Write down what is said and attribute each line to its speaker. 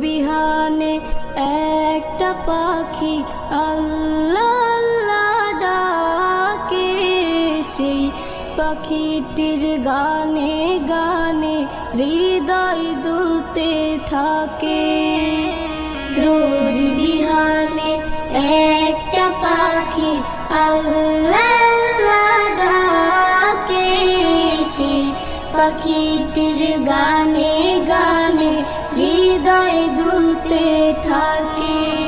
Speaker 1: বিহানে একটা পাখি আল্লাহ আল্লাহ ডাকে, সেই পাখিটির গানে গানে হৃদয় দুলতে থাকে। রোজ বিহানে একটা পাখি আল্লাহ আল্লাহ ডাকে, সেই পাখিটির গানে গানে হৃদয় দুলতে থাকে।